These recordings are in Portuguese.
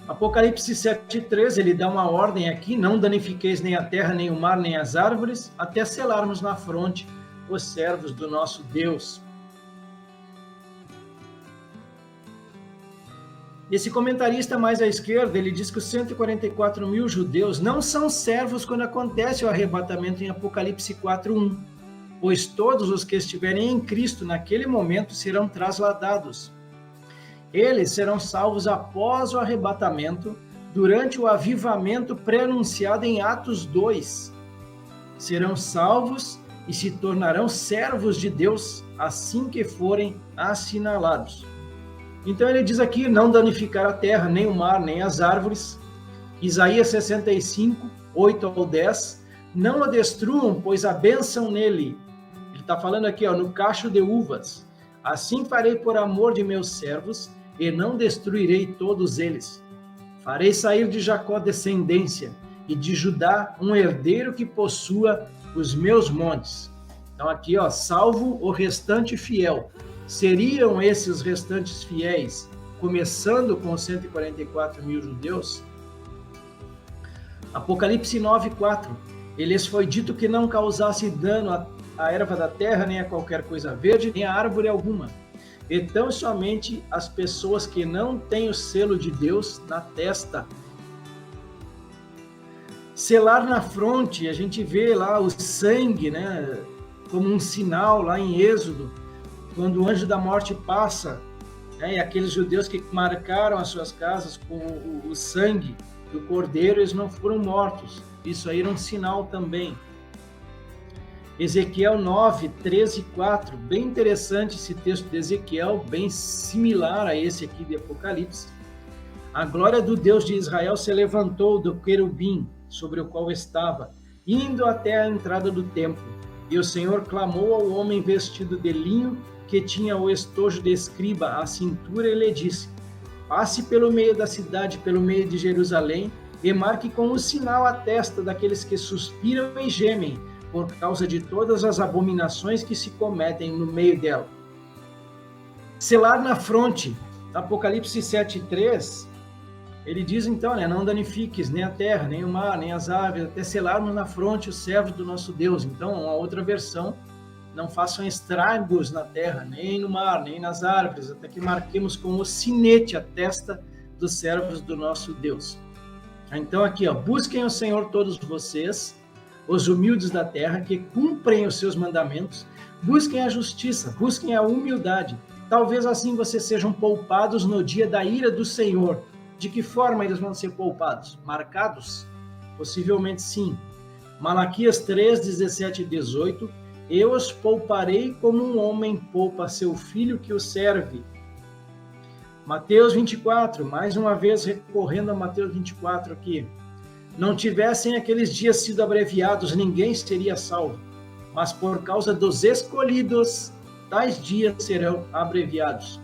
Apocalipse 7:3, ele dá uma ordem aqui: não danifiqueis nem a terra, nem o mar, nem as árvores, até selarmos na fronte os servos do nosso Deus. Esse comentarista mais à esquerda, ele diz que os 144 mil judeus não são servos quando acontece o arrebatamento em Apocalipse 4:1, pois todos os que estiverem em Cristo naquele momento serão trasladados. Eles serão salvos após o arrebatamento, durante o avivamento pré-anunciado em Atos 2. Serão salvos e se tornarão servos de Deus assim que forem assinalados. Então ele diz aqui: não danificar a terra, nem o mar, nem as árvores. Isaías 65, 8 ao 10. Não a destruam, pois a bênção nele. Ele está falando aqui, no cacho de uvas. Assim farei por amor de meus servos, e não destruirei todos eles. Farei sair de Jacó descendência, e de Judá um herdeiro que possua os meus montes. Então aqui, salvo o restante fiel. Seriam esses restantes fiéis, começando com os 144 mil judeus? Apocalipse 9:4. Lhes foi dito que não causasse dano à erva da terra, nem a qualquer coisa verde, nem a árvore alguma. Então somente as pessoas que não têm o selo de Deus na testa. Selar na fronte, a gente vê lá o sangue, né, como um sinal lá em Êxodo, quando o anjo da morte passa, e aqueles judeus que marcaram as suas casas com o sangue do cordeiro, eles não foram mortos. Isso aí era um sinal também. Ezequiel 9, 13 e 4, bem interessante esse texto de Ezequiel, bem similar a esse aqui de Apocalipse. A glória do Deus de Israel se levantou do querubim sobre o qual estava, indo até a entrada do templo. E o Senhor clamou ao homem vestido de linho, que tinha o estojo de escriba à cintura, e lhe disse: passe pelo meio da cidade, pelo meio de Jerusalém, e marque com um sinal a testa daqueles que suspiram e gemem, por causa de todas as abominações que se cometem no meio dela. Selar na fronte, Apocalipse 7:3, ele diz então, não danifiques nem a terra, nem o mar, nem as aves, até selarmos na fronte os servos do nosso Deus. Então, uma outra versão: não façam estragos na terra, nem no mar, nem nas árvores, até que marquemos com o sinete a testa dos servos do nosso Deus. Então aqui, busquem o Senhor todos vocês, os humildes da terra, que cumprem os seus mandamentos, busquem a justiça, busquem a humildade. Talvez assim vocês sejam poupados no dia da ira do Senhor. De que forma eles vão ser poupados? Marcados? Possivelmente sim. Malaquias 3, 17 e 18. Eu os pouparei como um homem poupa seu filho que o serve. Mateus 24, mais uma vez recorrendo a Mateus 24 aqui. Não tivessem aqueles dias sido abreviados, ninguém seria salvo. Mas por causa dos escolhidos, tais dias serão abreviados.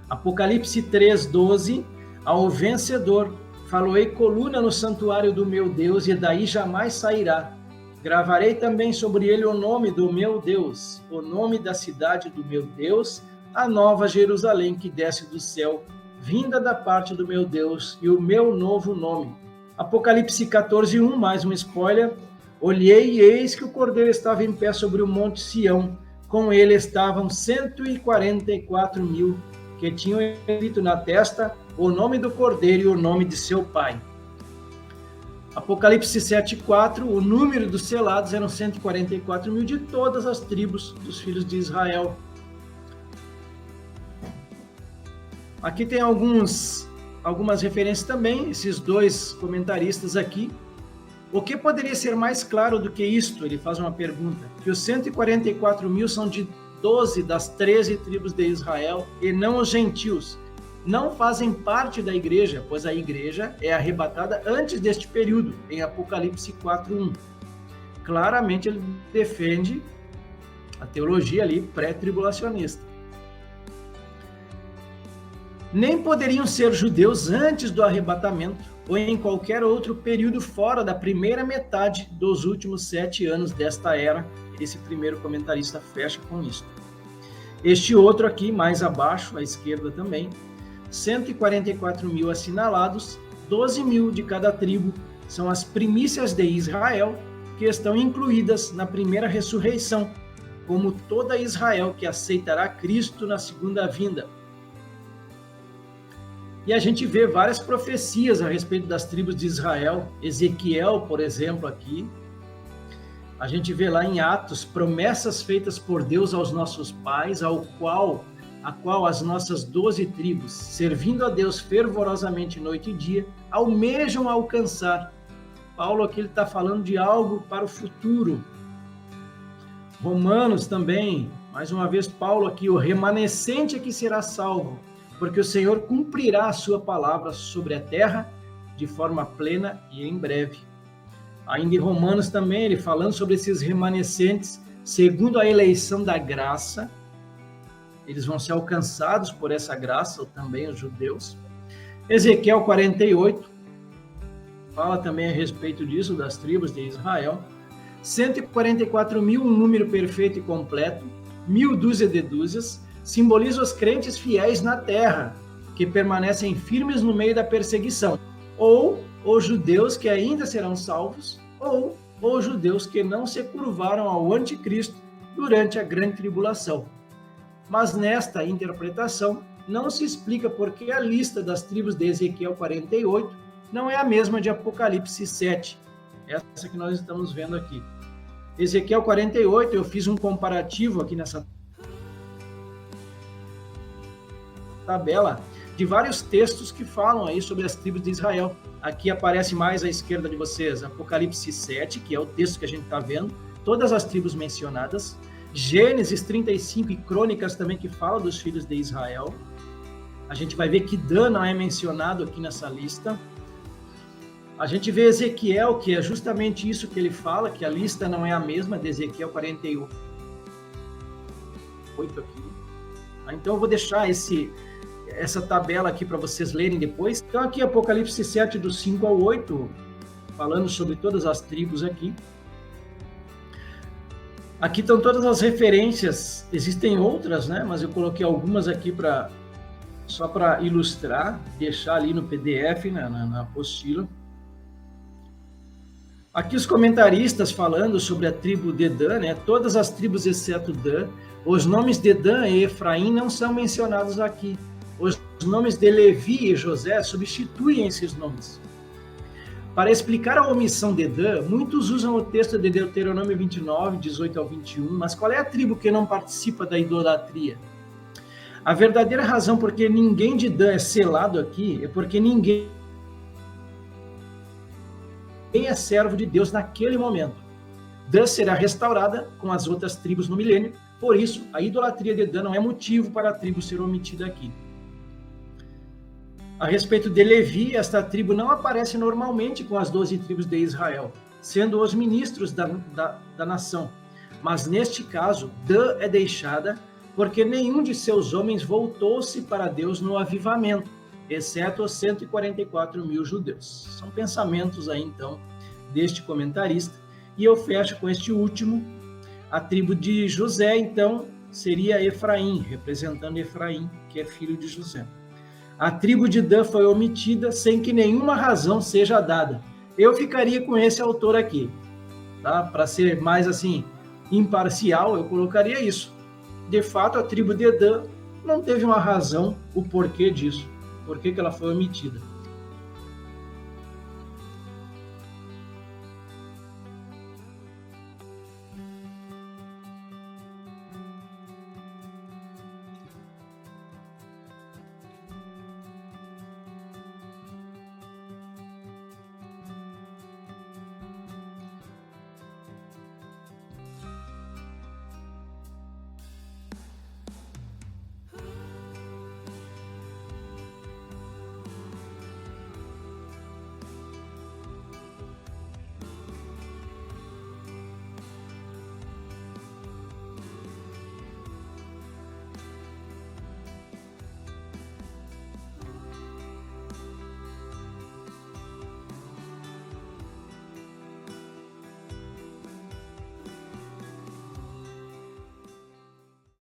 Apocalipse 3, 12. Ao vencedor, faloei coluna no santuário do meu Deus, e daí jamais sairá. Gravarei também sobre ele o nome do meu Deus, o nome da cidade do meu Deus, a nova Jerusalém que desce do céu, vinda da parte do meu Deus, e o meu novo nome. Apocalipse 14:1, mais um spoiler. Olhei e eis que o cordeiro estava em pé sobre o monte Sião. Com ele estavam 144 mil, que tinham escrito na testa o nome do cordeiro e o nome de seu pai. Apocalipse 7:4, o número dos selados eram 144 mil de todas as tribos dos filhos de Israel. Aqui tem algumas referências também, esses dois comentaristas aqui. O que poderia ser mais claro do que isto? Ele faz uma pergunta. Que os 144 mil são de 12 das 13 tribos de Israel e não os gentios. Não fazem parte da igreja, pois a igreja é arrebatada antes deste período, em Apocalipse 4:1. Claramente ele defende a teologia ali pré-tribulacionista. Nem poderiam ser judeus antes do arrebatamento ou em qualquer outro período fora da primeira metade dos últimos 7 anos desta era. Esse primeiro comentarista fecha com isso. Este outro aqui, mais abaixo, à esquerda também, 144 mil assinalados, 12 mil de cada tribo, são as primícias de Israel, que estão incluídas na primeira ressurreição, como toda Israel que aceitará Cristo na segunda vinda. E a gente vê várias profecias a respeito das tribos de Israel. Ezequiel, por exemplo, aqui. A gente vê lá em Atos promessas feitas por Deus aos nossos pais, a qual as nossas 12 tribos, servindo a Deus fervorosamente noite e dia, almejam alcançar. Paulo aqui está falando de algo para o futuro. Romanos também, mais uma vez Paulo aqui, o remanescente é que será salvo, porque o Senhor cumprirá a sua palavra sobre a terra de forma plena e em breve. Ainda em Romanos também, ele falando sobre esses remanescentes, segundo a eleição da graça, eles vão ser alcançados por essa graça, também os judeus. Ezequiel 48, fala também a respeito disso, das tribos de Israel. 144 mil, um número perfeito e completo, 1000 dúzia de dúzias, simboliza os crentes fiéis na terra, que permanecem firmes no meio da perseguição, ou os judeus que ainda serão salvos, ou os judeus que não se curvaram ao anticristo durante a grande tribulação. Mas nesta interpretação, não se explica por que a lista das tribos de Ezequiel 48 não é a mesma de Apocalipse 7, essa que nós estamos vendo aqui. Ezequiel 48, eu fiz um comparativo aqui nessa tabela de vários textos que falam aí sobre as tribos de Israel. Aqui aparece mais à esquerda de vocês Apocalipse 7, que é o texto que a gente está vendo, todas as tribos mencionadas, Gênesis 35 e Crônicas também, que fala dos filhos de Israel. A gente vai ver que Dan não é mencionado aqui nessa lista. A gente vê Ezequiel, que é justamente isso que ele fala, que a lista não é a mesma de Ezequiel 48 aqui. Então eu vou deixar essa tabela aqui para vocês lerem depois. Então aqui Apocalipse 7, do 5 ao 8, falando sobre todas as tribos aqui. Aqui estão todas as referências, existem outras, né? Mas eu coloquei algumas aqui só para ilustrar, deixar ali no PDF, na apostila. Aqui os comentaristas falando sobre a tribo de Dan, né? Todas as tribos exceto Dan. Os nomes de Dan e Efraim não são mencionados aqui. Os nomes de Levi e José substituem esses nomes. Para explicar a omissão de Dan, muitos usam o texto de Deuteronômio 29, 18 ao 21, mas qual é a tribo que não participa da idolatria? A verdadeira razão por que ninguém de Dan é selado aqui é porque ninguém é servo de Deus naquele momento. Dan será restaurada com as outras tribos no milênio, por isso a idolatria de Dan não é motivo para a tribo ser omitida aqui. A respeito de Levi, esta tribo não aparece normalmente com as 12 tribos de Israel, sendo os ministros da nação. Mas neste caso, Dan é deixada porque nenhum de seus homens voltou-se para Deus no avivamento, exceto os 144 mil judeus. São pensamentos aí, então, deste comentarista. E eu fecho com este último. A tribo de José, então, seria Efraim, representando Efraim, que é filho de José. A tribo de Dan foi omitida sem que nenhuma razão seja dada. Eu ficaria com esse autor aqui, tá? Para ser mais assim imparcial, eu colocaria isso. De fato, a tribo de Dan não teve uma razão, o porquê disso, por que ela foi omitida.